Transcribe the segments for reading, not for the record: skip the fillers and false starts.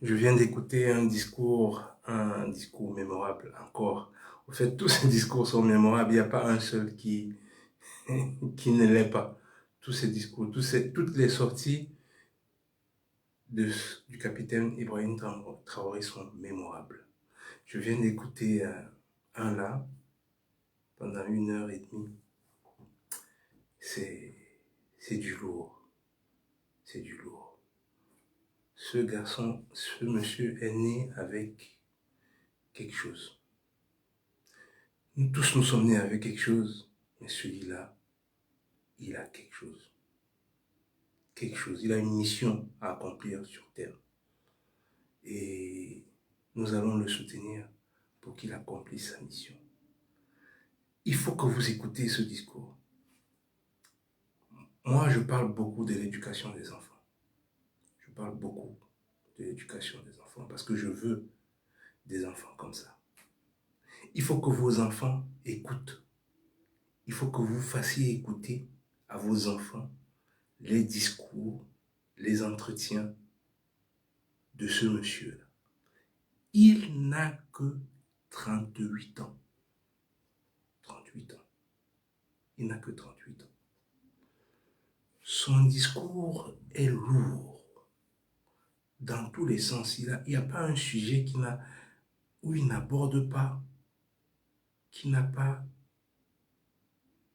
Je viens d'écouter un discours mémorable encore. En fait, tous ces discours sont mémorables. Il n'y a pas un seul qui ne l'est pas. Tous ces discours, toutes les sorties de, du capitaine Ibrahim Traoré sont mémorables. Je viens d'écouter un là pendant 1 heure et demie. C'est, c'est du lourd. C'est du lourd. Ce garçon, ce monsieur est né avec quelque chose. Nous tous nous sommes nés avec quelque chose, mais celui-là, il a quelque chose. Quelque chose. Il a une mission à accomplir sur Terre. Et nous allons le soutenir pour qu'il accomplisse sa mission. Il faut que vous écoutez ce discours. Moi, je parle beaucoup de l'éducation des enfants. Je parle beaucoup de l'éducation des enfants parce que je veux des enfants comme ça. Il faut que vos enfants écoutent. Il faut que vous fassiez écouter à vos enfants les discours, les entretiens de ce monsieur-là. Il n'a que 38 ans. 38 ans. Il n'a que 38 ans. Son discours est lourd dans tous les sens. Il n'y a pas un sujet où il n'aborde pas, qui n'a pas,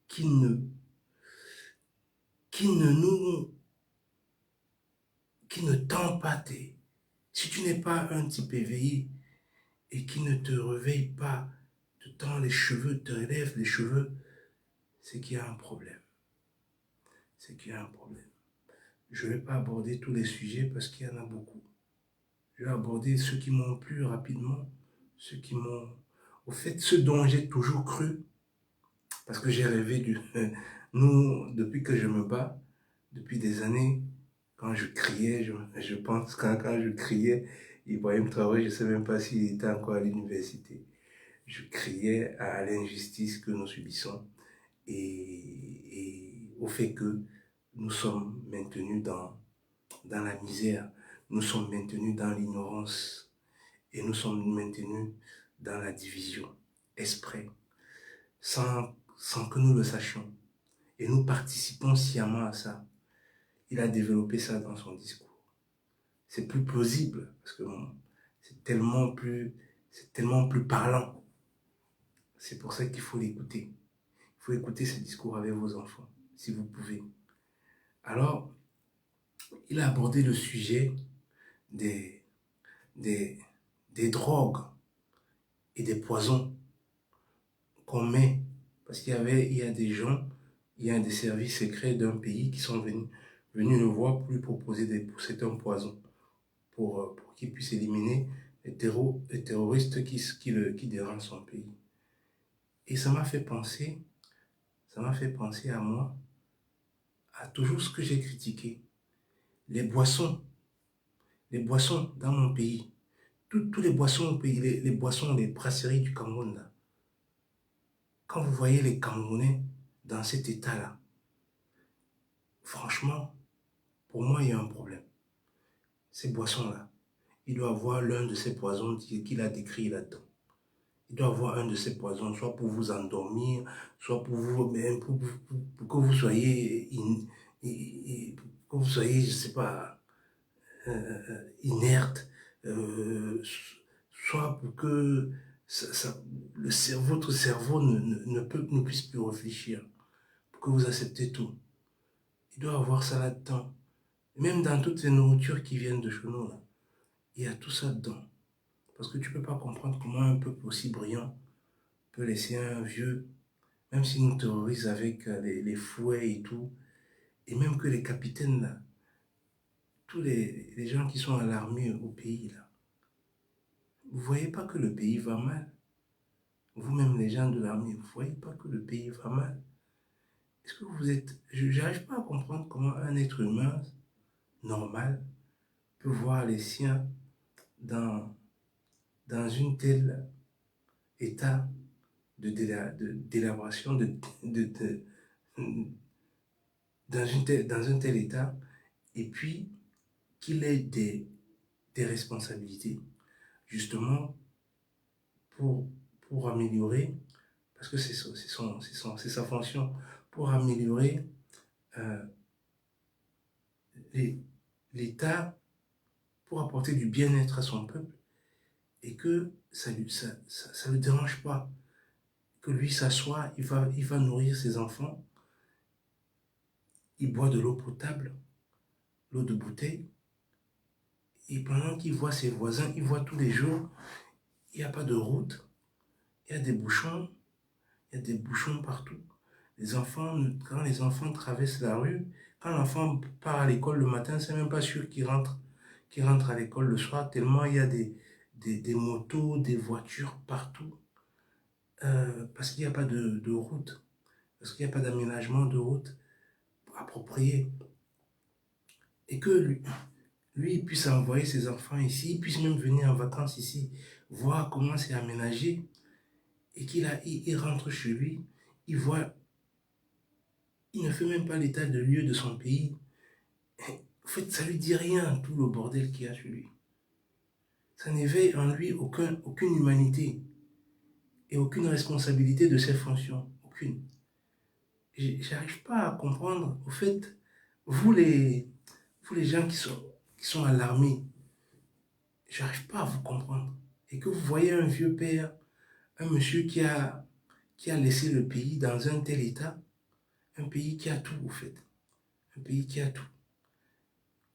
qui ne, qui ne nous, qui ne tend pas tes. Si tu n'es pas un type éveillé et qui ne te réveille pas, te tend les cheveux, te relève les cheveux, c'est qu'il y a un problème. C'est qu'il y a un problème. Je ne vais pas aborder tous les sujets parce qu'il y en a beaucoup. Je vais aborder ceux qui m'ont plu rapidement, ceux qui m'ont... Au fait, ceux dont j'ai toujours cru, parce que j'ai rêvé du... Nous, depuis que je me bats, depuis des années, quand je criais, je pense quand je criais, Ibrahim Traoré, je ne sais même pas s'il était encore à l'université. Je criais à l'injustice que nous subissons et au fait que nous sommes maintenus dans la misère, nous sommes maintenus dans l'ignorance et nous sommes maintenus dans la division, exprès, sans que nous le sachions. Et nous participons sciemment à ça. Il a développé ça dans son discours. C'est plus plausible parce que bon, c'est tellement plus parlant. C'est pour ça qu'il faut l'écouter. Il faut écouter ce discours avec vos enfants, si vous pouvez. Alors, il a abordé le sujet des, des, des drogues et des poisons qu'on met. Parce il y a des gens, il y a des services secrets d'un pays qui sont venus le voir pour lui proposer c'est un poison pour qu'il puisse éliminer les terroristes qui dérangent son pays. Et ça m'a fait penser à moi, à toujours ce que j'ai critiqué. Les boissons, les boissons dans mon pays, tous les boissons au pays, les boissons, les brasseries du Cameroun, là. Quand vous voyez les Camerounais dans cet état-là, franchement, pour moi, il y a un problème. Ces boissons-là, il doit avoir l'un de ces poisons qu'il a décrit là-dedans. Il doit avoir un de ces poisons, soit pour vous endormir, soit pour vous, même pour que vous soyez, pour que vous soyez, je sais pas, inerte, euh, soit pour que votre cerveau ne puisse plus réfléchir, pour que vous acceptez tout. Il doit avoir ça là-dedans. Même dans toutes les nourritures qui viennent de chez nous, là, il y a tout ça dedans. Parce que tu ne peux pas comprendre comment un peuple aussi brillant peut laisser un vieux, même s'il nous terrorise avec les fouets et tout, et même que les capitaines, là, tous les gens qui sont à l'armée au pays, là, vous ne voyez pas que le pays va mal. Vous-même, les gens de l'armée, vous ne voyez pas que le pays va mal. Est-ce que vous êtes... Je n'arrive pas à comprendre comment un être humain normal peut voir les siens dans, dans une telle état de d'élaboration, dans un tel état, et puis qu'il ait des responsabilités, justement pour améliorer, parce que c'est sa fonction, pour améliorer euh, l'État, pour apporter du bien-être à son peuple, et que ça ne le dérange pas, que lui s'assoit, il va nourrir ses enfants, il boit de l'eau potable, l'eau de bouteille, et pendant qu'il voit ses voisins, il voit tous les jours, il n'y a pas de route, il y a des bouchons, il y a des bouchons partout. Quand les enfants traversent la rue, quand l'enfant part à l'école le matin, c'est même pas sûr qu'il rentre à l'école le soir, tellement il y a des motos, des voitures partout, parce qu'il n'y a pas de route, parce qu'il n'y a pas d'aménagement de route approprié. Et que lui, il puisse envoyer ses enfants ici, il puisse même venir en vacances ici, voir comment c'est aménagé, et il rentre chez lui, il voit, il ne fait même pas l'état de lieu de son pays. En fait, ça lui dit rien, tout le bordel qu'il y a chez lui. Ça n'éveille en lui aucune humanité et aucune responsabilité de ses fonctions. Aucune. J'arrive pas à comprendre. Au fait, vous les, vous les gens qui sont alarmés, j'arrive pas à vous comprendre. Et que vous voyez un vieux père, un monsieur qui a laissé le pays dans un tel état, un pays qui a tout, au fait. Un pays qui a tout.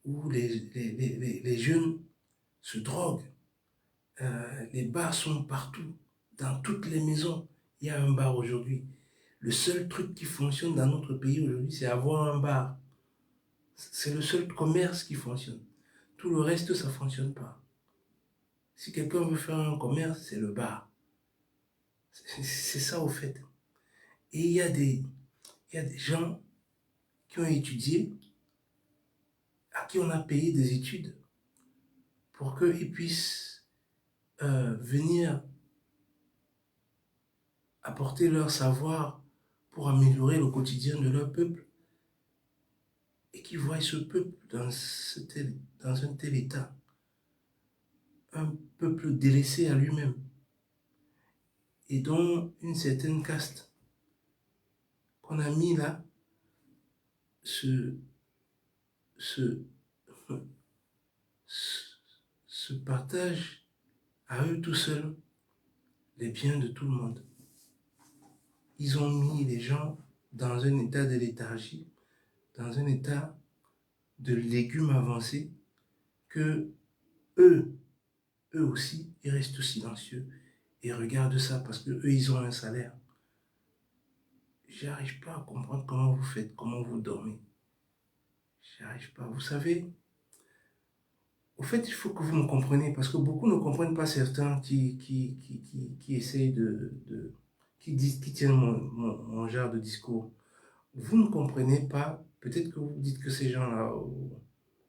Où les jeunes se droguent. Les bars sont partout. Dans toutes les maisons, il y a un bar aujourd'hui. Le seul truc qui fonctionne dans notre pays aujourd'hui, c'est avoir un bar. C'est le seul commerce qui fonctionne. Tout le reste, ça ne fonctionne pas. Si quelqu'un veut faire un commerce, c'est le bar. C'est ça au fait. Et il y a des gens qui ont étudié, à qui on a payé des études pour qu'ils puissent venir apporter leur savoir pour améliorer le quotidien de leur peuple et qui voient ce peuple dans un tel état, un peuple délaissé à lui-même et dont une certaine caste qu'on a mis là se, se, se partage à eux tout seuls les biens de tout le monde. Ils ont mis les gens dans un état de léthargie, dans un état de légumes avancés, que eux aussi, ils restent silencieux et regardent ça parce que eux, ils ont un salaire. J'arrive pas à comprendre comment vous faites, comment vous dormez. J'arrive pas. Vous savez, au fait, il faut que vous me compreniez parce que beaucoup ne comprennent pas certains qui essayent qui disent, qui tiennent mon genre de discours. Vous ne comprenez pas, peut-être que vous dites que ces gens-là, oh,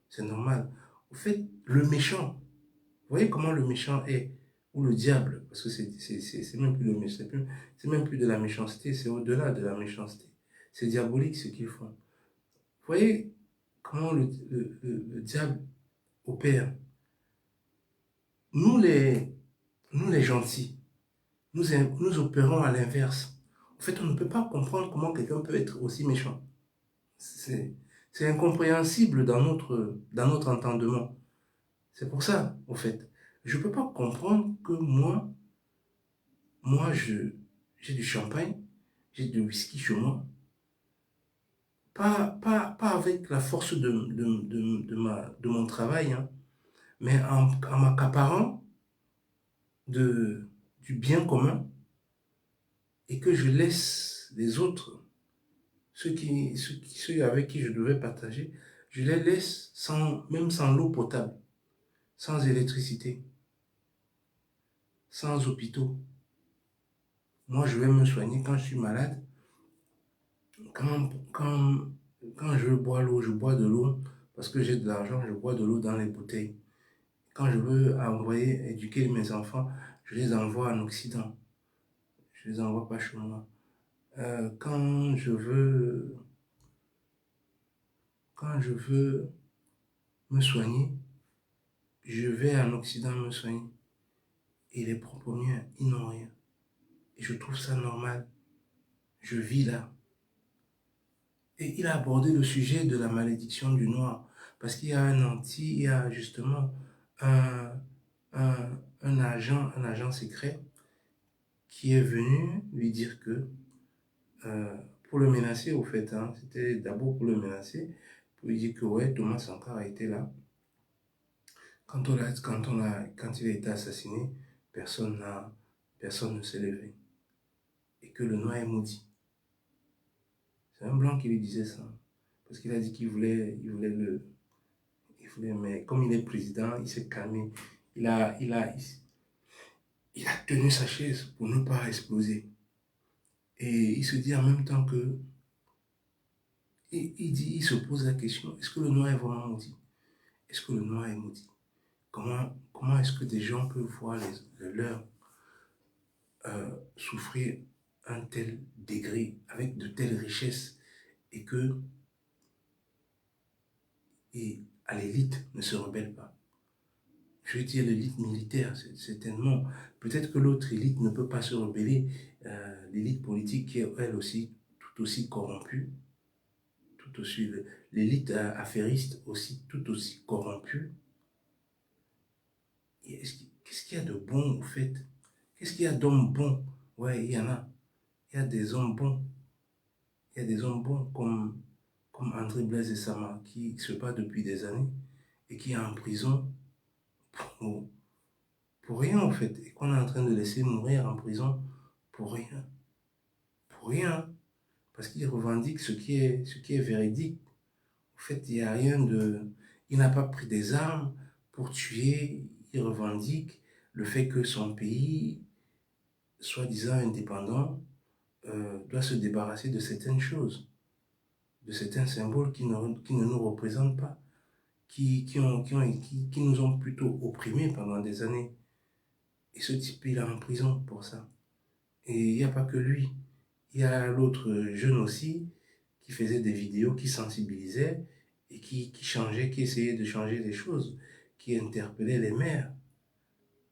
c'est normal. Au fait, le méchant, vous voyez comment le méchant est, ou le diable, parce que c'est même plus le méchant, c'est même plus de la méchanceté, c'est au-delà de la méchanceté. C'est diabolique ce qu'ils font. Vous voyez comment le diable opère. Nous les gentils, nous opérons à l'inverse. En fait, on ne peut pas comprendre comment quelqu'un peut être aussi méchant. C'est incompréhensible dans notre entendement. C'est pour ça, en fait. Je ne peux pas comprendre que moi j'ai du champagne, j'ai du whisky chez moi, pas avec la force de mon travail, hein, mais en m'accaparant du bien commun et que je laisse les autres, ceux avec qui je devais partager, je les laisse même sans l'eau potable, sans électricité, sans hôpitaux. Moi, je vais me soigner quand je suis malade. Quand, quand, quand je bois l'eau, je bois de l'eau parce que j'ai de l'argent, je bois de l'eau dans les bouteilles. Quand je veux éduquer mes enfants, je les envoie en Occident. Je les envoie pas chez moi. Quand je veux me soigner, je vais en Occident me soigner. Et les propres miens, ils n'ont rien. Et je trouve ça normal. Je vis là. Et il a abordé le sujet de la malédiction du noir. Parce qu'il y a il y a justement un, un agent secret qui est venu lui dire que, pour le menacer au fait, hein, c'était d'abord pour le menacer, pour lui dire que ouais, Thomas Sankara était là. Quand il a été assassiné, personne ne s'est levé. Et que le noir est maudit. C'est un blanc qui lui disait ça. Parce qu'il a dit mais comme il est président, il s'est calmé. Il a tenu sa chaise pour ne pas exploser. Et il se dit en même temps que, il se pose la question, est-ce que le noir est vraiment maudit? Est-ce que le noir est maudit? Comment est-ce que des gens peuvent voir les leurs souffrir un tel degré, avec de telles richesses, et que à l'élite ne se rebelle pas? Je veux dire l'élite militaire, certainement. Peut-être que l'autre élite ne peut pas se rebeller. L'élite politique qui est elle aussi tout aussi corrompue, tout aussi l'élite affairiste aussi tout aussi corrompue. Qu'est-ce qu'il y a de bon au fait? Qu'est-ce qu'il y a d'hommes bons? Ouais, il y en a. Il y a des hommes bons. Il y a des hommes bons comme André Blaise Sama qui se bat depuis des années et qui est en prison pour, pour rien en fait. Et qu'on est en train de laisser mourir en prison pour rien. Pour rien. Parce qu'il revendique ce qui est véridique. En fait, il n'y a rien de... Il n'a pas pris des armes pour tuer. Il revendique le fait que son pays, soi-disant indépendant, doit se débarrasser de certaines choses, de certains symboles qui ne nous représentent pas, qui nous ont plutôt opprimés pendant des années. Et ce type, il est en prison pour ça. Et il n'y a pas que lui. Il y a l'autre jeune aussi qui faisait des vidéos, qui sensibilisait et qui changeait, qui essayait de changer des choses, qui interpellait les maires.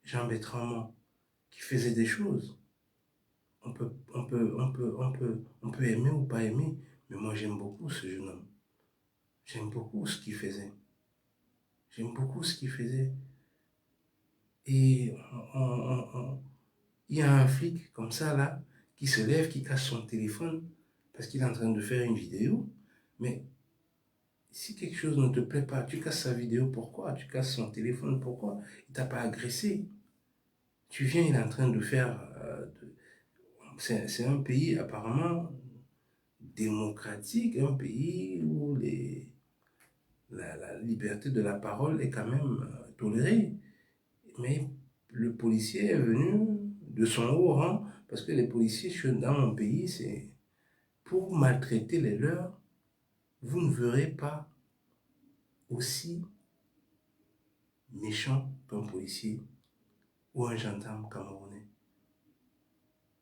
Jean Bertrand, qui faisait des choses. On peut aimer ou pas aimer, mais moi j'aime beaucoup ce jeune homme. J'aime beaucoup ce qu'il faisait. J'aime beaucoup ce qu'il faisait. Et il y a un flic comme ça là, qui se lève, qui casse son téléphone, parce qu'il est en train de faire une vidéo. Mais si quelque chose ne te plaît pas, tu casses sa vidéo, pourquoi? Tu casses son téléphone, pourquoi? Il t'a pas agressé. Tu viens, il est en train de faire... c'est un pays apparemment démocratique, un pays où la liberté de la parole est quand même tolérée. Mais le policier est venu de son haut rang, parce que les policiers dans mon pays, c'est pour maltraiter les leurs, vous ne verrez pas aussi méchant qu'un policier ou un gendarme camerounais.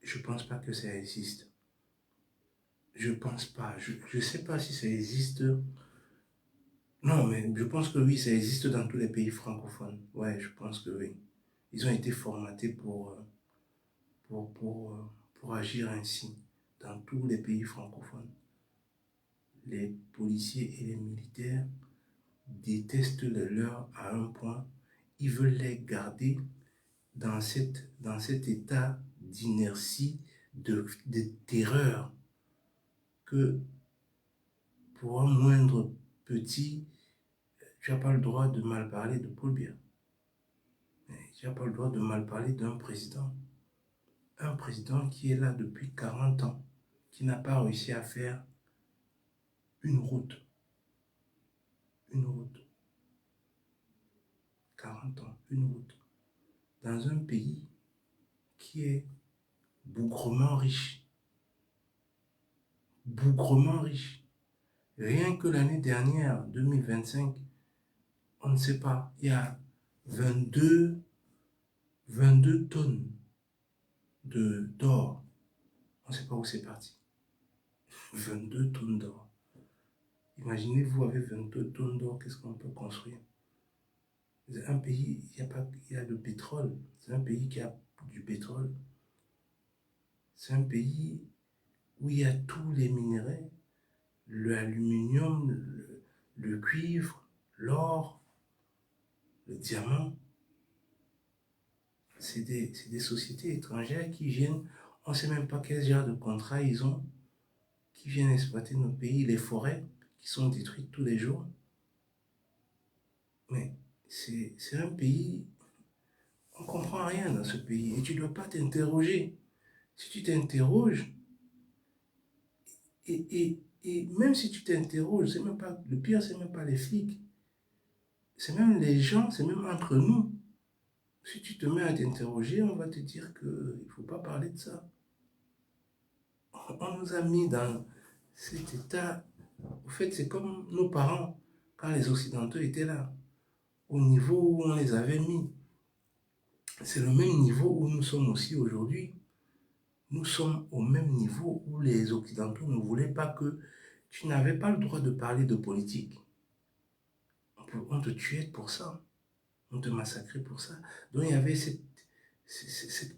Je ne pense pas que ça existe. Je pense pas. Je ne sais pas si ça existe. Non, mais je pense que oui, ça existe dans tous les pays francophones. Ouais, je pense que oui. Ils ont été formatés pour agir ainsi dans tous les pays francophones. Les policiers et les militaires détestent les leurs à un point. Ils veulent les garder dans cet état d'inertie, de terreur, que pour un moindre petit, tu n'as pas le droit de mal parler de Paul Biya. Tu n'as pas le droit de mal parler d'un président. Un président qui est là depuis 40 ans, qui n'a pas réussi à faire une route. Une route. 40 ans, une route. Dans un pays qui est bougrement riche. Bougrement riche. Rien que l'année dernière, 2025, on ne sait pas, il y a 22 tonnes d'or. On ne sait pas où c'est parti. 22 tonnes d'or. Imaginez-vous avec 22 tonnes d'or, qu'est-ce qu'on peut construire? Un pays, il y a le pétrole. C'est un pays qui a du pétrole. C'est un pays où il y a tous les minéraux, l'aluminium, le cuivre, l'or, le diamant. C'est des sociétés étrangères qui viennent, on ne sait même pas quel genre de contrat ils ont, qui viennent exploiter nos pays, les forêts qui sont détruites tous les jours. Mais c'est un pays, on ne comprend rien dans ce pays et tu ne dois pas t'interroger. Si tu t'interroges, et même si tu t'interroges, c'est même pas, le pire, c'est même pas les flics, c'est même les gens, c'est même entre nous. Si tu te mets à t'interroger, on va te dire qu'il ne faut pas parler de ça. On nous a mis dans cet état. En fait, c'est comme nos parents, quand les Occidentaux étaient là, au niveau où on les avait mis. C'est le même niveau où nous sommes aussi aujourd'hui. Nous sommes au même niveau où les Occidentaux ne voulaient pas que tu n'avais pas le droit de parler de politique. On te tuait pour ça. On te massacrait pour ça. Donc il y avait cette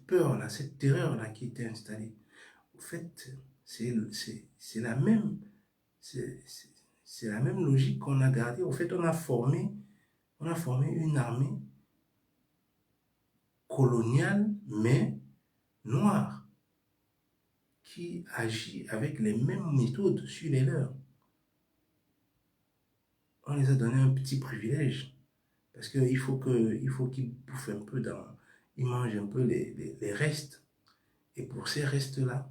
peur-là, cette terreur-là qui était installée. En fait, c'est la même, c'est la même logique qu'on a gardée. En fait, on a formé une armée coloniale, mais noire, qui agit avec les mêmes méthodes sur les leurs. On les a donné un petit privilège, parce qu'il faut qu'ils bouffent un peu ils mangent un peu les restes. Et pour ces restes-là,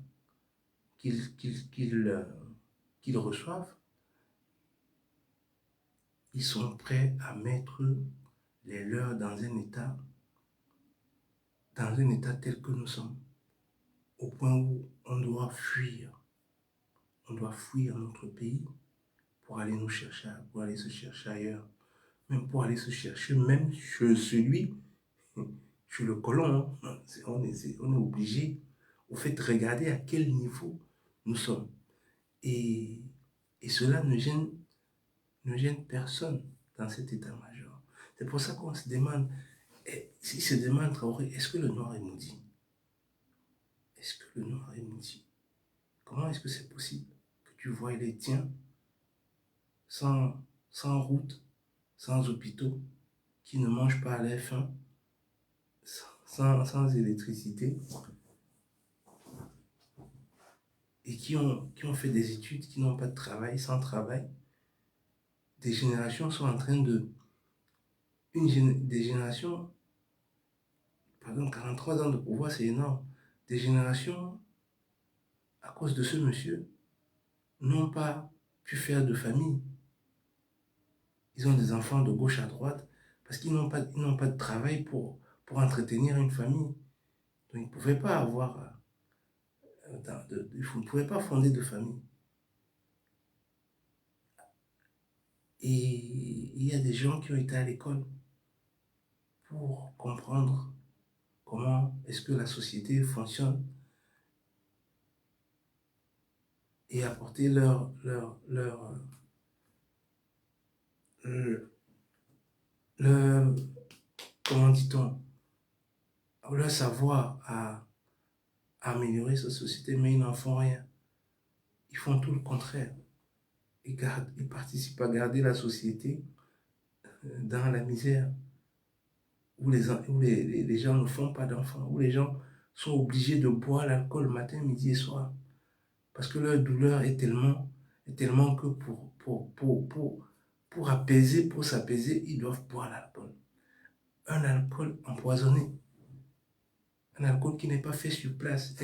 qu'ils reçoivent, ils sont prêts à mettre les leurs dans un état tel que nous sommes, au point où on doit fuir notre pays pour aller se chercher ailleurs, même pour aller se chercher même chez chez le colon. Hein. On est obligé, au fait, regarder à quel niveau nous sommes. Et cela ne gêne personne dans cet état-major. C'est pour ça qu'on se demande, s'il se demande, Traoré, est-ce que le noir est maudit? Est-ce que le noir est maudit? Comment est-ce que c'est possible que tu vois les tiens sans route, sans hôpitaux, qui ne mangent pas à leur faim, sans électricité, et qui ont fait des études, qui n'ont pas de travail, sans travail? Des générations sont en train de... Des générations, pardon, 43 ans de pouvoir, c'est énorme. Des générations, à cause de ce monsieur, n'ont pas pu faire de famille. Ils ont des enfants de gauche à droite parce qu'ils n'ont pas de travail pour entretenir une famille. Donc ils ne pouvaient pas avoir, ils ne pouvaient pas fonder de famille. Et il y a des gens qui ont été à l'école pour comprendre comment est-ce que la société fonctionne et apporter comment dit-on, leur savoir à améliorer cette société, mais ils n'en font rien. Ils font tout le contraire. Ils participent à garder la société dans la misère, où les gens ne font pas d'enfants, où les gens sont obligés de boire l'alcool matin, midi et soir, parce que leur douleur est tellement que pour apaiser, pour s'apaiser, ils doivent boire l'alcool. Un alcool empoisonné, un alcool qui n'est pas fait sur place.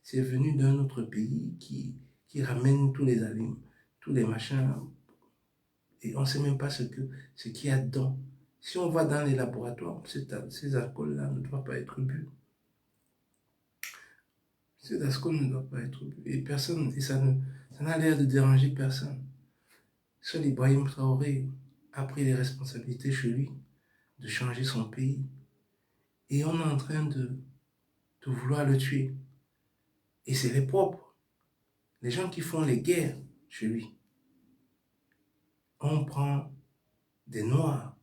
C'est venu d'un autre pays qui ramène tous les aliments, tous les machins, et on ne sait même pas ce qu'il y a dedans. Si on va dans les laboratoires, ces alcools-là ne doivent pas être bu. Ces alcools ne doivent pas être bu. Et ça n'a l'air de déranger personne. Seul Ibrahim Traoré a pris les responsabilités chez lui de changer son pays. Et on est en train de vouloir le tuer. Et c'est les propres, les gens qui font les guerres chez lui. On prend des Noirs,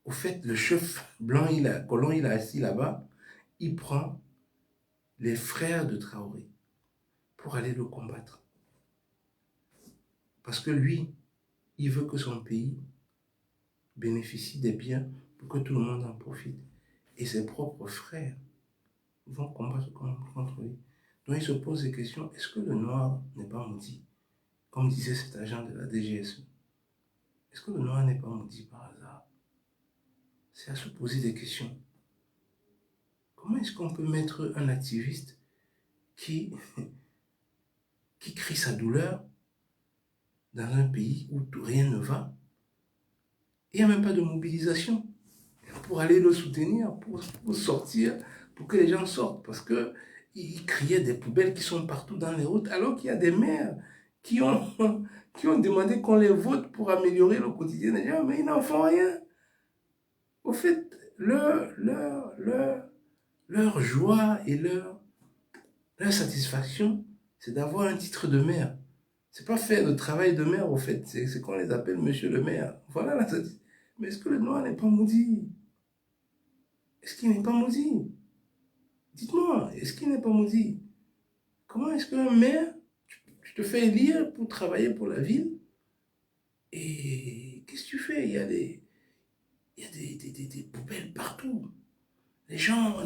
Au fait, le chef blanc, colon, il est assis là-bas, il prend les frères de Traoré pour aller le combattre. Parce que lui, il veut que son pays bénéficie des biens pour que tout le monde en profite. Et ses propres frères vont combattre contre lui. Donc il se pose des questions, est-ce que le noir n'est pas maudit? Comme disait cet agent de la DGSE. Est-ce que le noir n'est pas maudit par hasard? C'est à se poser des questions. Comment est-ce qu'on peut mettre un activiste qui crie sa douleur dans un pays où rien ne va? Il n'y a même pas de mobilisation pour aller le soutenir, pour sortir, pour que les gens sortent. Parce qu'il criait des poubelles qui sont partout dans les routes, alors qu'il y a des maires qui ont demandé qu'on les vote pour améliorer le quotidien des gens, mais ils n'en font rien. Au fait, leur joie et leur satisfaction, c'est d'avoir un titre de maire. C'est pas faire le travail de maire, au fait. C'est qu'on les appelle monsieur le maire. Voilà la satisfaction. Mais est-ce que le noir n'est pas maudit? Est-ce qu'il n'est pas maudit? Dites-moi, est-ce qu'il n'est pas maudit? Comment est-ce qu'un maire, tu te fais élire pour travailler pour la ville? Et qu'est-ce que tu fais? Il y a des poubelles partout. Les gens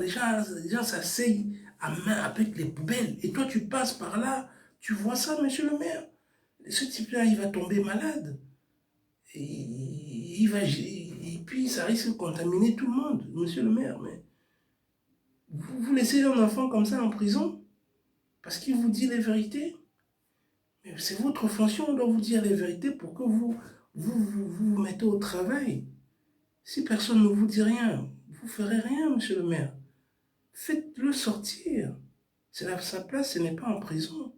s'asseyent à main avec les poubelles. Et toi, tu passes par là, tu vois ça, monsieur le maire. Ce type-là, il va tomber malade. Et puis, ça risque de contaminer tout le monde, monsieur le maire. Mais vous laissez un enfant comme ça en prison parce qu'il vous dit les vérités. Mais c'est votre fonction, on doit vous dire les vérités pour que vous mettez au travail. Si personne ne vous dit rien, vous ne ferez rien, monsieur le maire. Faites-le sortir. Sa place, ce n'est pas en prison.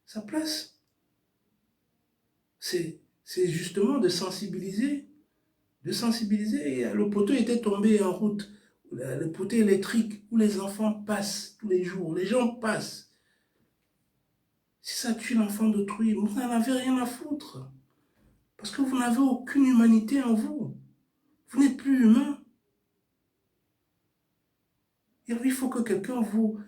Sa place, c'est justement de sensibiliser. De sensibiliser. Le poteau était tombé en route. Le poteau électrique où les enfants passent tous les jours. Les gens passent. Si ça tue l'enfant d'autrui, vous n'en avez rien à foutre. Parce que vous n'avez aucune humanité en vous. Vous n'êtes plus humain. Il faut que quelqu'un vous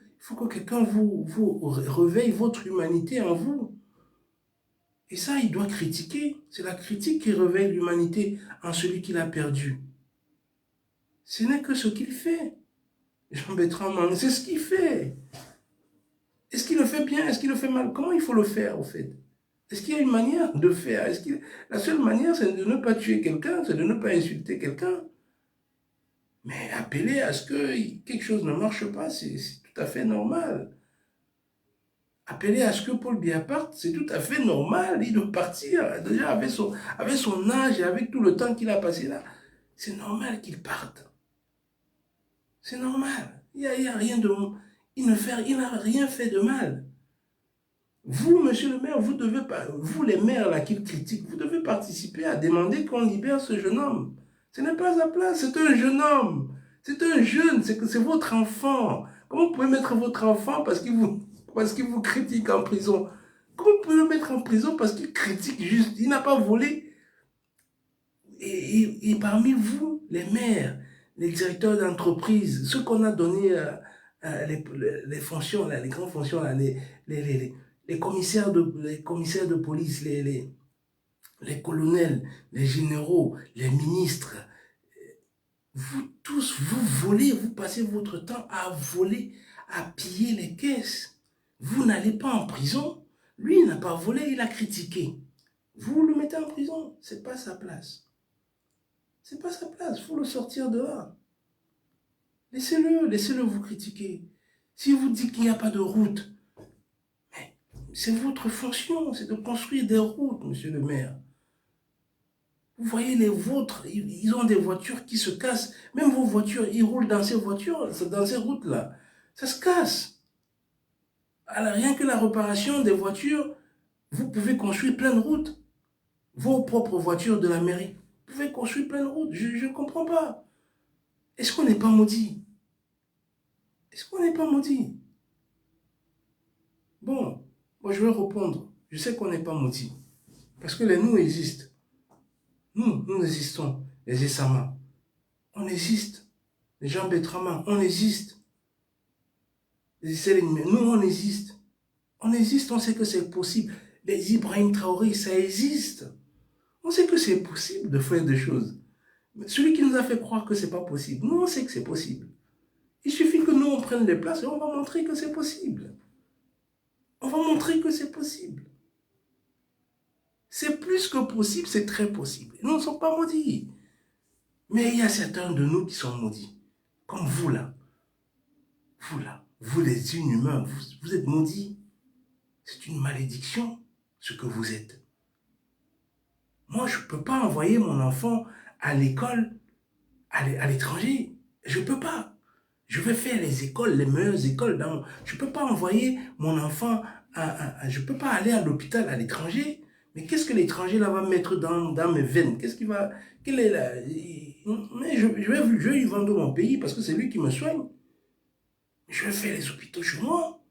réveille votre humanité en vous. Et ça, il doit critiquer. C'est la critique qui réveille l'humanité en celui qui l'a perdu. Ce n'est que ce qu'il fait. Jean-Bertrand Mangue, c'est ce qu'il fait. Est-ce qu'il le fait bien? Est-ce qu'il le fait mal? Comment il faut le faire, au fait? Est-ce qu'il y a une manière de faire? La seule manière, c'est de ne pas tuer quelqu'un, c'est de ne pas insulter quelqu'un. Mais appeler à ce que quelque chose ne marche pas, c'est tout à fait normal. Appeler à ce que Paul Biya parte, c'est tout à fait normal. Il doit partir. Déjà, avec son âge et avec tout le temps qu'il a passé là, c'est normal qu'il parte. C'est normal. Il n'y a rien de... Il n'a rien fait de mal. Vous, monsieur le maire, vous les maires là qui critiquent, vous devez participer à demander qu'on libère ce jeune homme. Ce n'est pas sa place, c'est un jeune homme. C'est un jeune, c'est votre enfant. Comment vous pouvez mettre votre enfant parce qu'il vous critique en prison? Comment vous pouvez le mettre en prison parce qu'il critique juste? Il n'a pas volé. Et parmi vous, les maires, les directeurs d'entreprise, ceux qu'on a donné les fonctions, là, les grandes fonctions, là, les commissaires de police, les colonels, les généraux, les ministres, vous tous, vous volez, vous passez votre temps à voler, à piller les caisses. Vous n'allez pas en prison. Lui, il n'a pas volé, il a critiqué. Vous le mettez en prison. C'est pas sa place. C'est pas sa place. Il faut le sortir dehors. Laissez-le vous critiquer. Si vous dites qu'il n'y a pas de route, c'est votre fonction, c'est de construire des routes, monsieur le maire. Vous voyez les vôtres, ils ont des voitures qui se cassent. Même vos voitures, ils roulent dans ces voitures, dans ces routes-là. Ça se casse. Alors, rien que la réparation des voitures, vous pouvez construire plein de routes. Vos propres voitures de la mairie, vous pouvez construire plein de routes. Je ne comprends pas. Est-ce qu'on n'est pas maudit? Est-ce qu'on n'est pas maudit? Bon, moi je vais répondre. Je sais qu'on n'est pas maudit. Parce que les nous existent. Nous existons, les Essama. On existe. Les gens Betrama, on existe. Nous, on existe. On existe, on sait que c'est possible. Les Ibrahim Traoré, ça existe. On sait que c'est possible de faire des choses. Mais celui qui nous a fait croire que c'est pas possible, nous, on sait que c'est possible. Il suffit que nous, on prenne les places et on va montrer que c'est possible. On va montrer que c'est possible. C'est plus que possible, c'est très possible. Nous ne sommes pas maudits. Mais il y a certains de nous qui sont maudits. Comme vous là. Vous là. Vous les inhumains, vous êtes maudits. C'est une malédiction, ce que vous êtes. Moi, je ne peux pas envoyer mon enfant à l'école, à l'étranger. Je ne peux pas. Je vais faire les écoles, les meilleures écoles. Je ne peux pas envoyer mon enfant, je ne peux pas aller à l'hôpital à l'étranger. Mais qu'est-ce que l'étranger là va mettre dans mes veines? Qu'est-ce qu'il va... Quelle est la... Mais je vais lui vendre mon pays parce que c'est lui qui me soigne. Je vais faire les hôpitaux chez moi.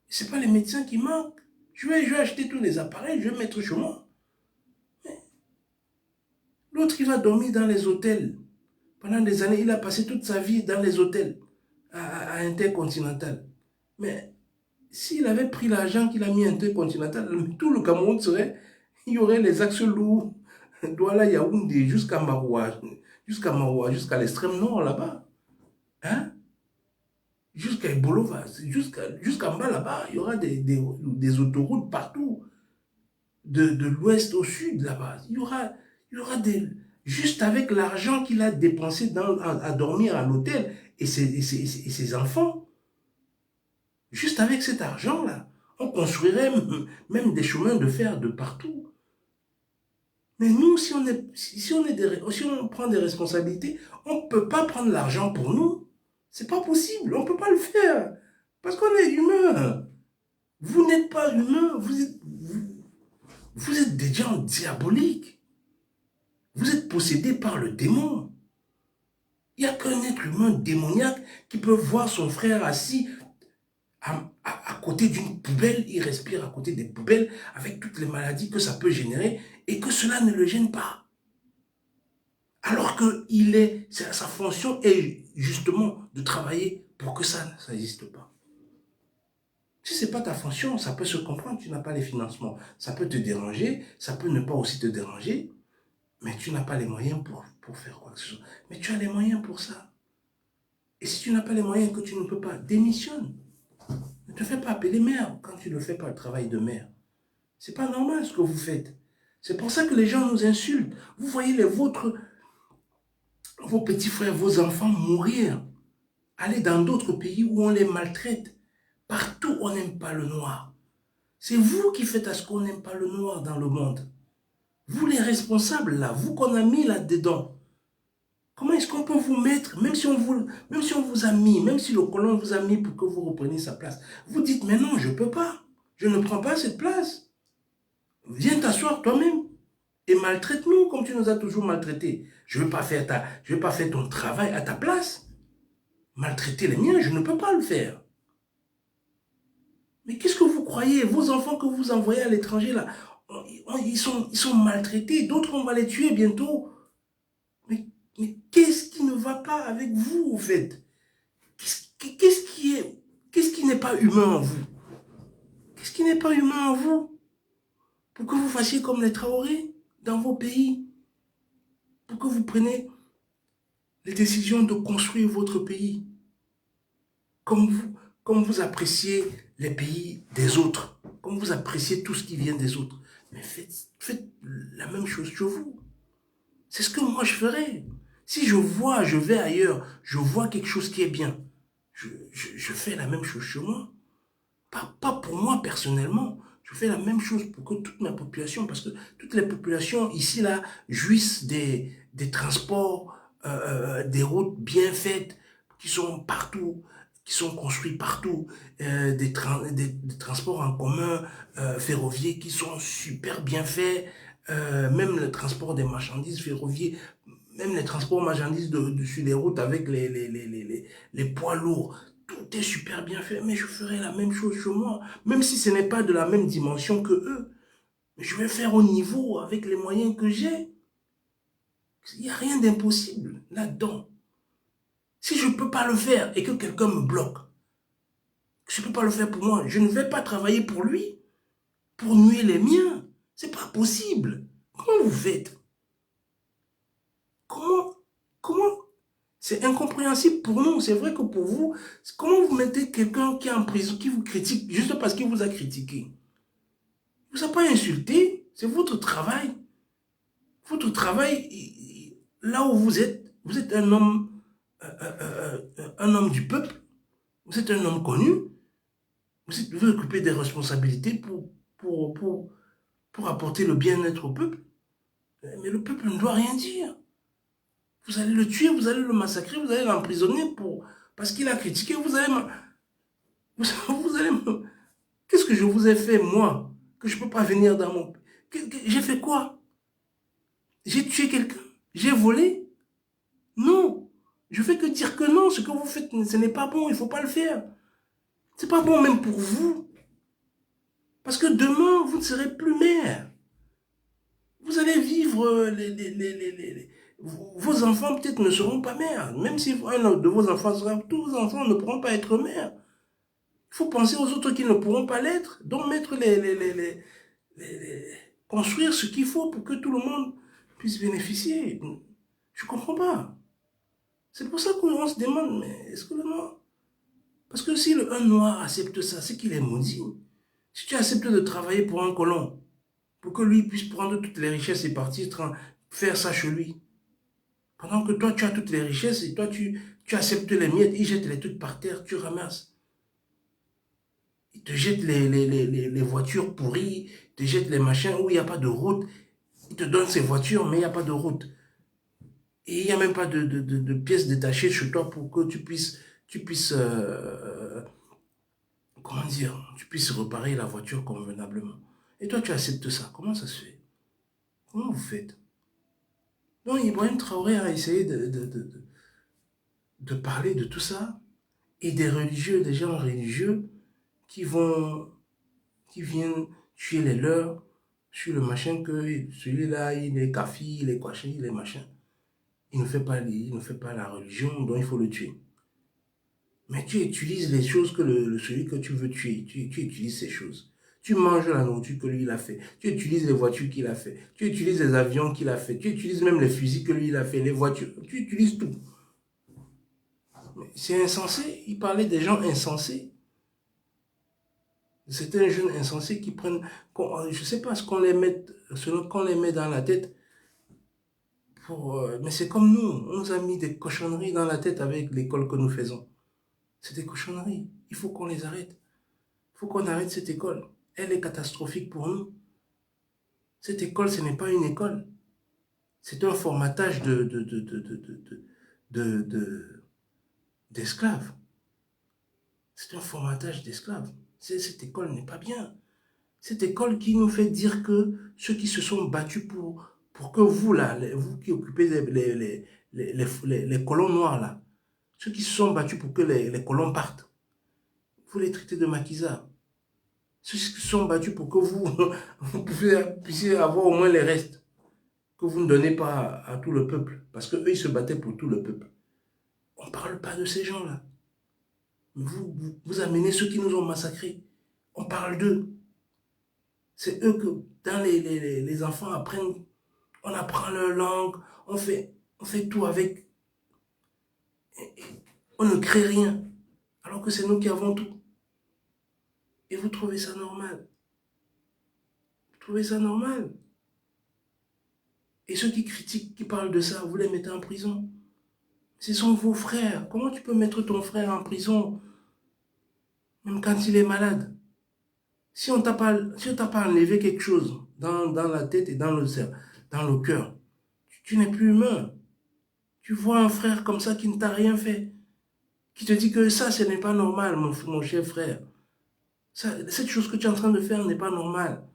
Ce n'est pas les médecins qui manquent. Je vais acheter tous les appareils, je vais mettre chez moi. L'autre, il va dormir dans les hôtels. Pendant des années, il a passé toute sa vie dans les hôtels, à Intercontinental. Mais s'il avait pris l'argent qu'il a mis à Intercontinental, tout le Cameroun serait, il y aurait les axes lourds, Douala, Yaoundé, jusqu'à Maroua, jusqu'à l'extrême nord là-bas. Hein? Jusqu'à Ebolova, jusqu'en bas là-bas, il y aura des autoroutes partout, de l'ouest au sud là-bas. Il y aura juste avec l'argent qu'il a dépensé à dormir à l'hôtel et ses enfants, juste avec cet argent-là, on construirait même des chemins de fer de partout. Mais nous, si on prend des responsabilités, on ne peut pas prendre l'argent pour nous. C'est pas possible, on ne peut pas le faire. Parce qu'on est humain. Vous n'êtes pas humain, vous êtes des gens diaboliques. Vous êtes possédés par le démon. Il n'y a qu'un être humain démoniaque qui peut voir son frère assis à côté d'une poubelle, il respire à côté des poubelles avec toutes les maladies que ça peut générer et que cela ne le gêne pas. Alors que sa fonction est justement de travailler pour que ça n'existe pas. Si ce n'est pas ta fonction, ça peut se comprendre, tu n'as pas les financements. Ça peut te déranger, ça peut ne pas aussi te déranger, mais tu n'as pas les moyens pour faire quoi que ce soit. Mais tu as les moyens pour ça. Et si tu n'as pas les moyens que tu ne peux pas, démissionne. Ne te fais pas appeler maire quand tu ne fais pas le travail de maire. Ce n'est pas normal ce que vous faites. C'est pour ça que les gens nous insultent. Vous voyez vos petits frères, vos enfants mourir. Aller dans d'autres pays où on les maltraite. Partout, on n'aime pas le noir. C'est vous qui faites à ce qu'on n'aime pas le noir dans le monde. Vous les responsables là, vous qu'on a mis là-dedans. Comment est-ce qu'on peut vous mettre, même si on vous a mis, même si le colon vous a mis pour que vous repreniez sa place, vous dites, mais non, je ne peux pas. Je ne prends pas cette place. Viens t'asseoir toi-même et maltraite-nous comme tu nous as toujours maltraités. Je ne vais pas faire ton travail à ta place. Maltraiter les miens, je ne peux pas le faire. Mais qu'est-ce que vous croyez? Vos enfants que vous envoyez à l'étranger, là, ils sont maltraités. D'autres, on va les tuer bientôt. Mais qu'est-ce qui ne va pas avec vous, en fait? Qu'est-ce qui n'est pas humain en vous? Qu'est-ce qui n'est pas humain en vous? Pour que vous fassiez comme les Traoré dans vos pays. Pour que vous preniez les décisions de construire votre pays. Comme vous appréciez les pays des autres. Comme vous appréciez tout ce qui vient des autres. Mais faites la même chose que vous. C'est ce que moi je ferais. Si je vais ailleurs, je vois quelque chose qui est bien. Je fais la même chose chez moi. Pas pour moi personnellement. Je fais la même chose pour que toute ma population, parce que toutes les populations ici là jouissent des transports, des routes bien faites, qui sont partout, qui sont construits partout, des transports en commun ferroviaires qui sont super bien faits, même le transport des marchandises ferroviaires, même les transports marchandises sur les routes avec les poids lourds. Tout est super bien fait, mais je ferai la même chose chez moi, même si ce n'est pas de la même dimension que eux. Mais je vais faire au niveau avec les moyens que j'ai. Il n'y a rien d'impossible là-dedans. Si je ne peux pas le faire et que quelqu'un me bloque, je ne peux pas le faire pour moi, je ne vais pas travailler pour lui, pour nuire les miens. C'est pas possible. Comment vous faites? Comment c'est incompréhensible pour nous. C'est vrai que pour vous, comment vous mettez quelqu'un qui est en prison, qui vous critique, juste parce qu'il vous a critiqué? Il ne vous a pas insulté. C'est votre travail. Votre travail, là où vous êtes un homme du peuple, vous êtes un homme connu, vous devez occuper des responsabilités pour, pour, pour apporter le bien-être au peuple. Mais le peuple ne doit rien dire. Vous allez le tuer, vous allez le massacrer, vous allez l'emprisonner parce qu'il a critiqué, vous allez qu'est-ce que je vous ai fait, moi, que je ne peux pas venir dans mon... J'ai fait quoi? J'ai tué quelqu'un? J'ai volé? Non. Je fais que dire que non, ce que vous faites, ce n'est pas bon, il ne faut pas le faire. C'est pas bon même pour vous. Parce que demain, vous ne serez plus maire. Vous allez vivre, vos enfants peut-être ne seront pas maires. Même si un de vos enfants sera, tous vos enfants ne pourront pas être maires. Il faut penser aux autres qui ne pourront pas l'être. Donc mettre construire ce qu'il faut pour que tout le monde puisse bénéficier. Je ne comprends pas. C'est pour ça qu'on se demande, mais est-ce que le noir... Parce que si un noir accepte ça, c'est qu'il est maudit. Si tu acceptes de travailler pour un colon, pour que lui puisse prendre toutes les richesses et partir faire ça chez lui, pendant que toi, tu as toutes les richesses et toi, tu acceptes les miettes, il jette les trucs par terre, tu ramasses. Il te jette les voitures pourries, il te jette les machins où il n'y a pas de route. Il te donne ses voitures, mais il n'y a pas de route. Et il n'y a même pas de pièces détachées chez toi pour que tu puisses comment dire, tu puisses réparer la voiture convenablement. Et toi, tu acceptes ça. Comment ça se fait? Comment vous faites? Donc, Ibrahim Traoré a essayé de parler de tout ça et des religieux, des gens religieux qui viennent tuer les leurs sur le machin que celui-là, il est kafi, il est kwachi, il est machin. Il ne fait pas la religion, donc il faut le tuer. Mais tu utilises les choses que celui que tu veux tuer, tu utilises ces choses. Tu manges la nourriture que lui il a fait. Tu utilises les voitures qu'il a fait. Tu utilises les avions qu'il a fait. Tu utilises même les fusils que lui il a fait, les voitures. Tu utilises tout. C'est insensé. Il parlait des gens insensés. C'est un jeune insensé qui prennent... Je ne sais pas ce qu'on les met, selon qu'on les met dans la tête. Mais c'est comme nous. On nous a mis des cochonneries dans la tête avec l'école que nous faisons. C'est des cochonneries. Il faut qu'on les arrête. Il faut qu'on arrête cette école. Elle est catastrophique pour nous. Cette école, ce n'est pas une école. C'est un formatage d'esclaves. C'est un formatage d'esclaves. Cette école n'est pas bien. Cette école qui nous fait dire que ceux qui se sont battus pour que vous, là, vous qui occupez les colons noirs, là, ceux qui se sont battus pour que les colons partent, vous les traitez de maquisards. Ceux qui se sont battus pour que vous puissiez avoir au moins les restes que vous ne donnez pas à tout le peuple. Parce qu'eux, ils se battaient pour tout le peuple. On ne parle pas de ces gens-là. Vous amenez ceux qui nous ont massacrés. On parle d'eux. C'est eux que, dans les enfants apprennent, on apprend leur langue, on fait tout avec. On ne crée rien. Alors que c'est nous qui avons tout. Et vous trouvez ça normal? Vous trouvez ça normal? Et ceux qui critiquent, qui parlent de ça, vous les mettez en prison. Ce sont vos frères. Comment tu peux mettre ton frère en prison, même quand il est malade? Si on t'a pas enlevé quelque chose dans la tête et dans le cœur, tu n'es plus humain. Tu vois un frère comme ça qui ne t'a rien fait, qui te dit que ça, ce n'est pas normal, mon cher frère. Cette chose que tu es en train de faire n'est pas normale.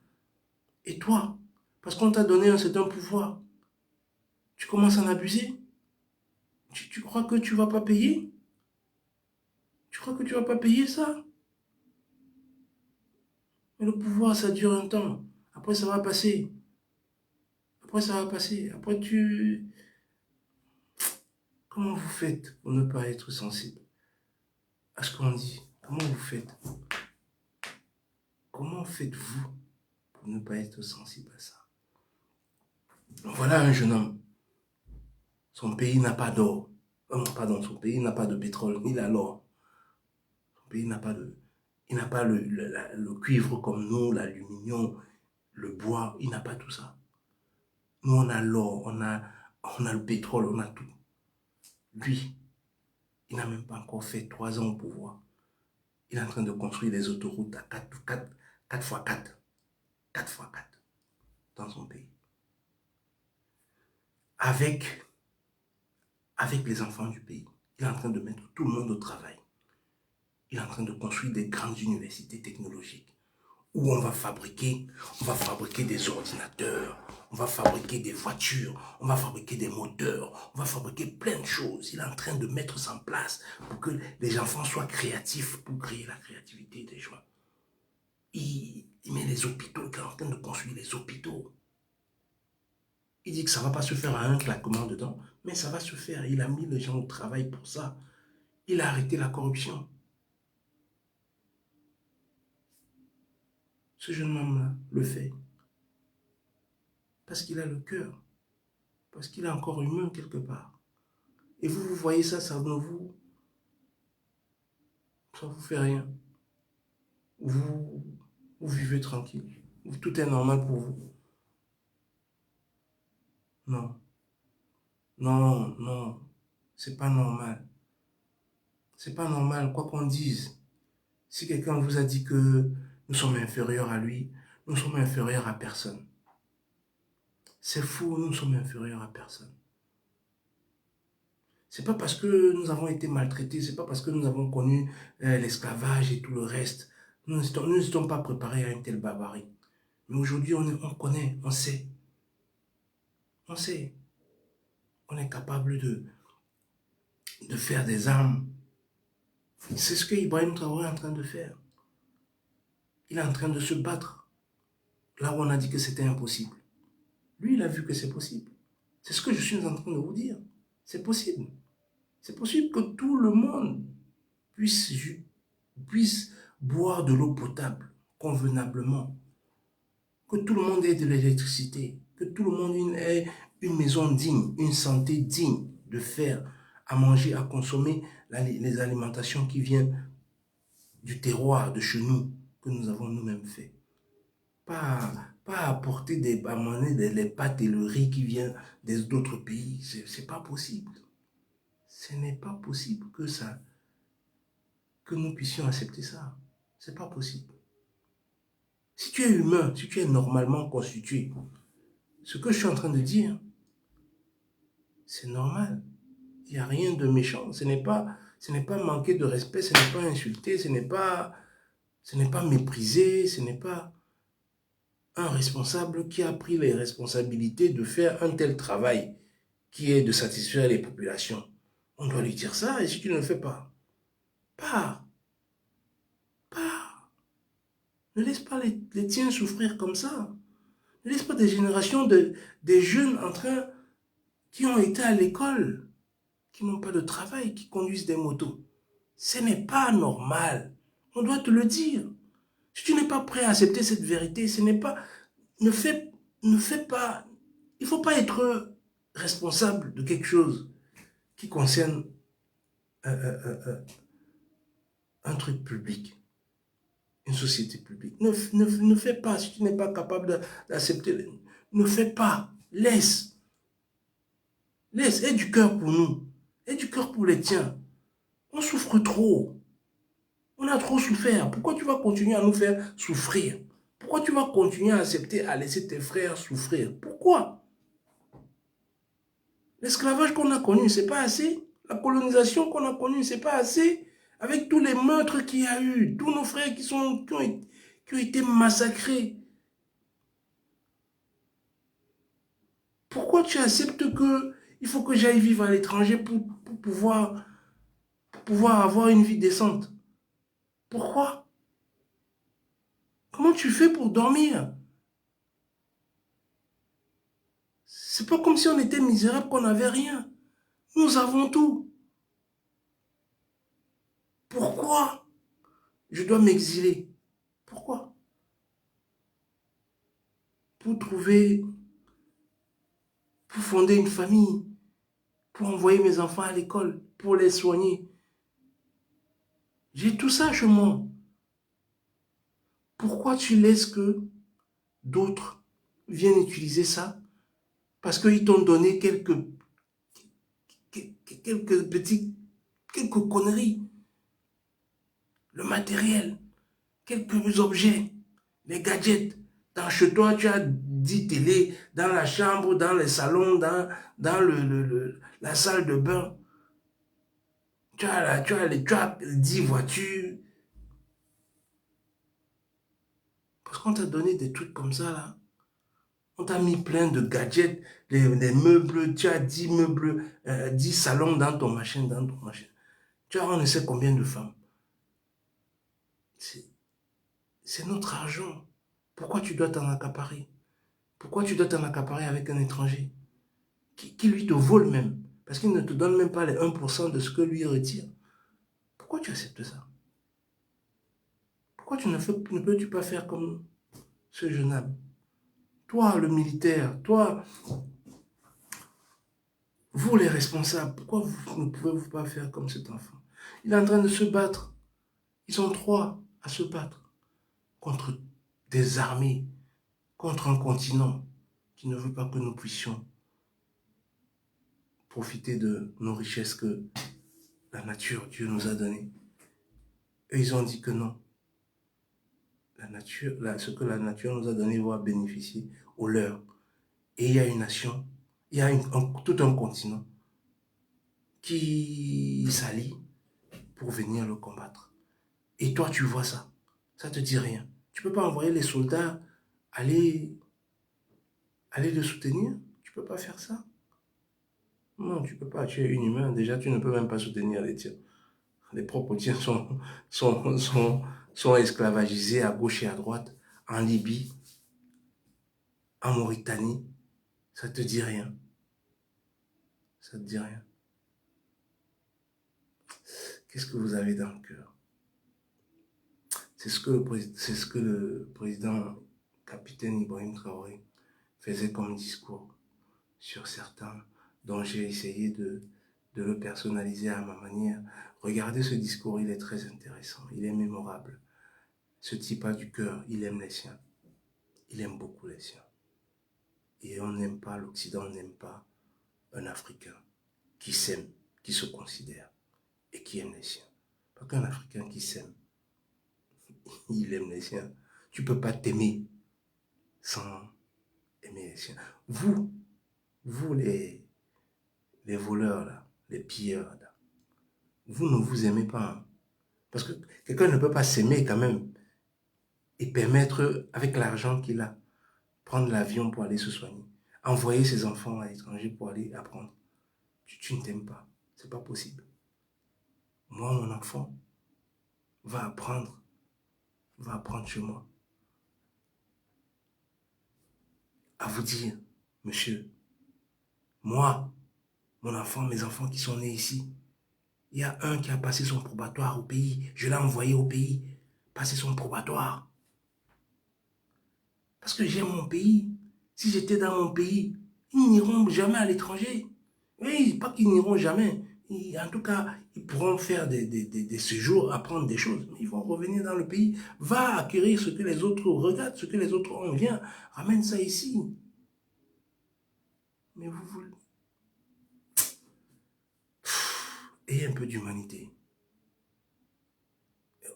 Et toi, parce qu'on t'a donné un certain pouvoir, tu commences à en abuser. Tu crois que tu ne vas pas payer? Tu crois que tu ne vas pas payer ça? Mais le pouvoir, ça dure un temps. Après, ça va passer. Après, ça va passer. Après, Comment vous faites pour ne pas être sensible à ce qu'on dit? Comment vous faites? Comment faites-vous pour ne pas être sensible à ça? Voilà un jeune homme. Son pays n'a pas d'or. Pardon, son pays n'a pas de pétrole, il a l'or. Son pays n'a pas de... Il n'a pas le cuivre comme nous, l'aluminium, le bois, il n'a pas tout ça. Nous, on a l'or, on a le pétrole, on a tout. Lui, il n'a même pas encore fait 3 ans au pouvoir. Il est en train de construire des autoroutes à 4 x 4 4 x 4 dans son pays. Avec les enfants du pays. Il est en train de mettre tout le monde au travail. Il est en train de construire des grandes universités technologiques où on va fabriquer des ordinateurs, on va fabriquer des voitures, on va fabriquer des moteurs, on va fabriquer plein de choses. Il est en train de mettre ça en place pour que les enfants soient créatifs, pour créer la créativité des gens. Il met les hôpitaux, il est en train de construire les hôpitaux. Il dit que ça ne va pas se faire à un claquement dedans, mais ça va se faire. Il a mis les gens au travail pour ça. Il a arrêté la corruption. Ce jeune homme-là le fait. Parce qu'il a le cœur. Parce qu'il est encore humain quelque part. Et vous voyez ça, ça vous fait rien. Vous vivez tranquille. Tout est normal pour vous. Non. Non, non. C'est pas normal. C'est pas normal, quoi qu'on dise. Si quelqu'un vous a dit que nous sommes inférieurs à lui, nous sommes inférieurs à personne. C'est faux, nous sommes inférieurs à personne. C'est pas parce que nous avons été maltraités, c'est pas parce que nous avons connu l'esclavage et tout le reste. Nous n'étions pas préparés à une telle barbarie. Mais aujourd'hui, on connaît, on sait. On sait. On est capable de faire des armes. C'est ce que Ibrahim Traoré est en train de faire. Il est en train de se battre là où on a dit que c'était impossible. Lui, il a vu que c'est possible. C'est ce que je suis en train de vous dire. C'est possible. C'est possible que tout le monde puisse boire de l'eau potable convenablement. Que tout le monde ait de l'électricité. Que tout le monde ait une maison digne, une santé digne de faire à manger, à consommer les alimentations qui viennent du terroir de chez nous, que nous avons nous-mêmes fait. Pas apporter à manger les pâtes et le riz qui viennent d'autres pays. C'est pas possible. Ce n'est pas possible que nous puissions accepter ça. C'est pas possible. Si tu es humain, si tu es normalement constitué, ce que je suis en train de dire, c'est normal. Il n'y a rien de méchant. Ce n'est pas manquer de respect, ce n'est pas insulter, ce n'est pas mépriser, ce n'est pas un responsable qui a pris les responsabilités de faire un tel travail qui est de satisfaire les populations. On doit lui dire ça, et si tu ne le fais pas, pars. Ne laisse pas les tiens souffrir comme ça. Ne laisse pas des générations des jeunes qui ont été à l'école, qui n'ont pas de travail, qui conduisent des motos. Ce n'est pas normal. On doit te le dire. Si tu n'es pas prêt à accepter cette vérité, ne fais pas, il ne faut pas être responsable de quelque chose qui concerne un truc public, une société publique. Ne fais pas, si tu n'es pas capable d'accepter, ne fais pas, laisse, aie du cœur pour nous, aie du cœur pour les tiens. On souffre trop. On a trop souffert. Pourquoi tu vas continuer à nous faire souffrir? Pourquoi tu vas continuer à accepter, à laisser tes frères souffrir? Pourquoi? L'esclavage qu'on a connu, c'est pas assez. La colonisation qu'on a connue, c'est pas assez. Avec tous les meurtres qu'il y a eu, tous nos frères qui ont été massacrés. Pourquoi tu acceptes que il faut que j'aille vivre à l'étranger pour pouvoir avoir une vie décente? Pourquoi? Comment tu fais pour dormir? C'est pas comme si on était misérable, qu'on n'avait rien. Nous avons tout. Pourquoi je dois m'exiler? Pourquoi? Pour trouver, pour fonder une famille, pour envoyer mes enfants à l'école, pour les soigner. J'ai tout ça chez moi. Pourquoi tu laisses que d'autres viennent utiliser ça? Parce qu'ils t'ont donné quelques petits, quelques conneries. Le matériel, quelques objets, les gadgets. Chez toi, tu as 10 télés dans la chambre, dans les salons, dans la salle de bain. Tu as 10 voitures. Parce qu'on t'a donné des trucs comme ça, là. On t'a mis plein de gadgets, les meubles, tu as 10 meubles, 10 salons dans ton machin, dans ton machin. Tu as on ne sait combien de femmes. C'est notre argent. Pourquoi tu dois t'en accaparer? Pourquoi tu dois t'en accaparer avec un étranger qui lui te vole même? Parce qu'il ne te donne même pas les 1% de ce que lui retire. Pourquoi tu acceptes ça? Pourquoi ne peux-tu pas faire comme ce jeune homme? Toi, le militaire, toi, vous les responsables, pourquoi vous ne pouvez pas faire comme cet enfant? Il est en train de se battre. Ils sont trois à se battre contre des armées, contre un continent qui ne veut pas que nous puissions profiter de nos richesses que la nature, Dieu nous a données. Et ils ont dit que non. La nature, ce que la nature nous a donné va bénéficier aux leurs. Et il y a une nation, il y a tout un continent qui s'allie pour venir le combattre. Et toi, tu vois ça. Ça te dit rien. Tu peux pas envoyer les soldats aller le soutenir. Tu peux pas faire ça. Non, tu peux pas. Tu es une humain. Déjà, tu ne peux même pas soutenir les tiens. Les propres tiens sont, sont, sont esclavagisés à gauche et à droite, en Libye, en Mauritanie. Ça te dit rien. Ça te dit rien. Qu'est-ce que vous avez dans le cœur? C'est ce que le président capitaine Ibrahim Traoré faisait comme discours sur certains dont j'ai essayé de le personnaliser à ma manière. Regardez ce discours, il est très intéressant, il est mémorable. Ce type a du cœur, il aime les siens. Il aime beaucoup les siens. Et on n'aime pas, l'Occident n'aime pas un Africain qui s'aime, qui se considère et qui aime les siens. Parce qu'un Africain qui s'aime, il aime les siens. Tu ne peux pas t'aimer sans aimer les siens. Vous les voleurs, là, les pilleurs, là, vous ne vous aimez pas. Hein. Parce que quelqu'un ne peut pas s'aimer quand même et permettre, avec l'argent qu'il a, prendre l'avion pour aller se soigner, envoyer ses enfants à l'étranger pour aller apprendre. Tu ne t'aimes pas. C'est pas possible. Moi, mon enfant va apprendre chez moi à vous dire, monsieur, moi, mon enfant, mes enfants qui sont nés ici, il y a un qui a passé son probatoire au pays. Je l'ai envoyé au pays, passer son probatoire. Parce que j'aime mon pays. Si j'étais dans mon pays, ils n'iront jamais à l'étranger. Oui, pas qu'ils n'iront jamais. En tout cas, ils pourront faire des séjours, apprendre des choses. Mais ils vont revenir dans le pays. Va acquérir ce que les autres regardent, ce que les autres ont. Viens, ramène ça ici. Mais vous ayez un peu d'humanité.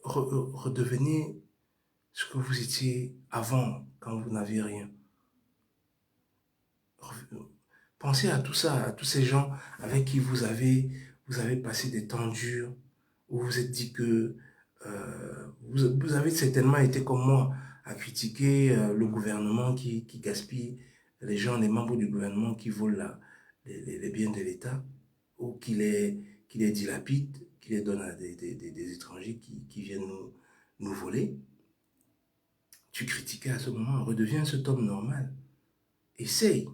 Redevenez ce que vous étiez avant, quand vous n'aviez rien. Pensez à tout ça, à tous ces gens avec qui vous avez passé des temps durs, où vous vous êtes dit que vous avez certainement été comme moi à critiquer le gouvernement qui gaspille les gens, les membres du gouvernement qui volent les biens de l'État ou qui les dilapident, qui les donnent à des étrangers qui viennent nous voler. Tu critiquais à ce moment, redeviens cet homme normal. Essaye,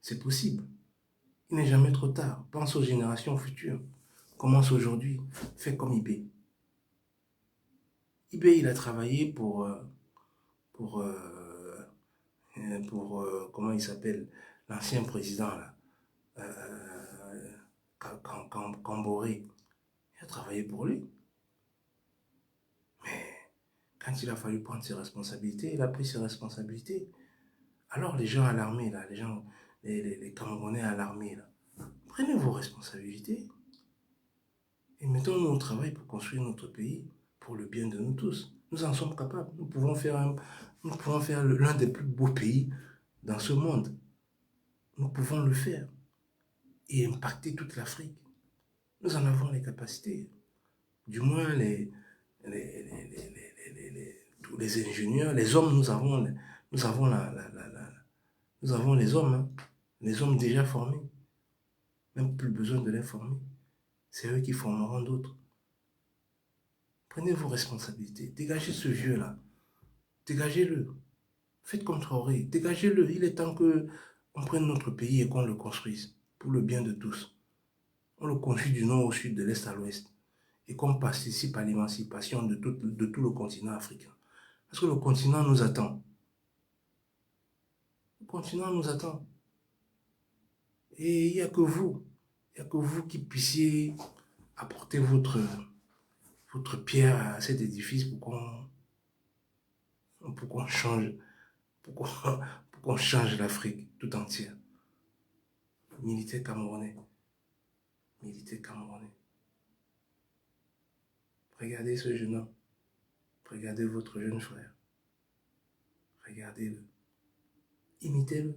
c'est possible. Il n'est jamais trop tard. Pense aux générations futures. Commence aujourd'hui. Fais comme IB. IB, il a travaillé pour, comment il s'appelle, l'ancien président, là, Camboré. Il a travaillé pour lui. Mais quand il a fallu prendre ses responsabilités, il a pris ses responsabilités. Alors les gens à l'armée, là, les Camerounais à l'armée, là, prenez vos responsabilités et mettons-nous au travail pour construire notre pays pour le bien de nous tous. Nous en sommes capables. Nous pouvons faire l'un des plus beaux pays dans ce monde. Nous pouvons le faire et impacter toute l'Afrique. Nous en avons les capacités. Du moins, tous les ingénieurs, les hommes, nous avons nous avons les hommes, hein, les hommes déjà formés. Même plus besoin de les former. C'est eux qui formeront d'autres. Prenez vos responsabilités. Dégagez ce vieux-là. Dégagez-le. Faites comme Traoré. Dégagez-le. Il est temps qu'on prenne notre pays et qu'on le construise pour le bien de tous. On le construit du nord au sud, de l'est à l'ouest. Et qu'on participe à l'émancipation de tout le continent africain. Parce que le continent nous attend. Le continent nous attend. Et il n'y a que vous. Il n'y a que vous qui puissiez apporter votre pierre à cet édifice pour qu'on change, pour qu'on change l'Afrique tout entière. Militaires camerounais. Militaires camerounais. Regardez ce jeune homme. Regardez votre jeune frère. Regardez-le. Imitez-le.